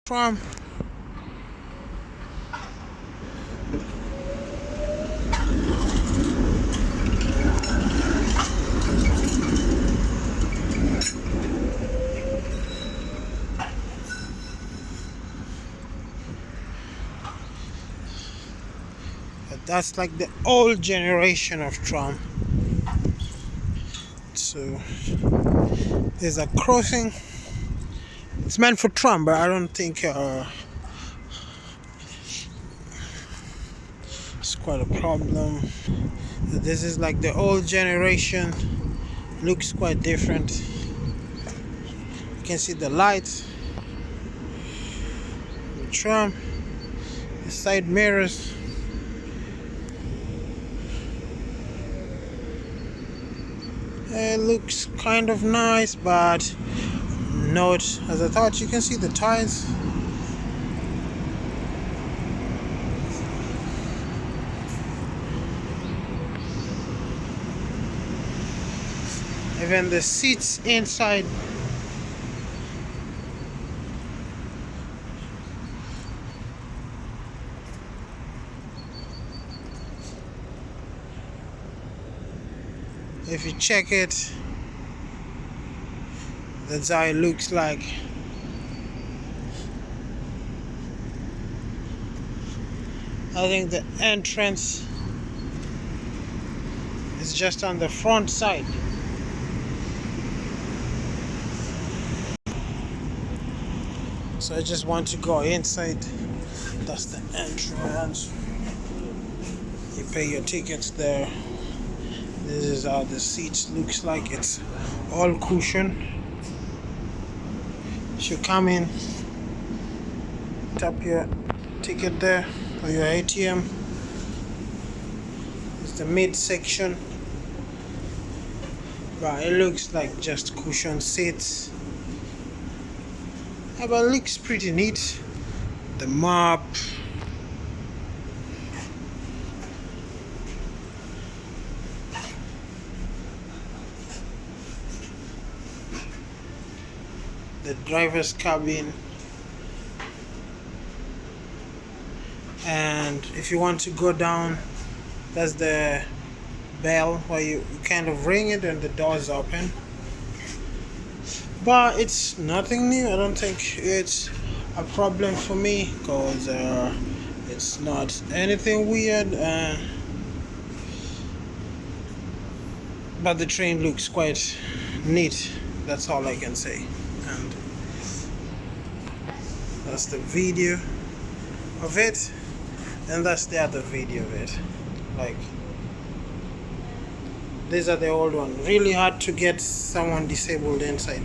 Tram. That's like the old generation of tram. So there's a crossing. It's meant for tram, but I don't think it's quite a problem. This is like the old generation. Looks quite different. You can see the lights, the tram, the side mirrors. It looks kind of nice, but not as I thought. You can see the tires. Even the seats inside. If you check it, that's how it looks like. I think the entrance is just on the front side. So I just want to go inside. That's the entrance. You pay your tickets there. This is how the seats looks like. It's all cushion. You come in, tap your ticket there or your ATM. It's the mid section. But it looks like just cushion seats. But it looks pretty neat. The map. The driver's cabin. And if you want to go down, that's the bell where you kind of ring it and the doors open. But it's nothing new. I don't think it's a problem for me because it's not anything weird. But the train looks quite neat. That's all I can say. And that's the video of it, and that's the other video of it. Like, these are the old one. Really hard to get someone disabled inside.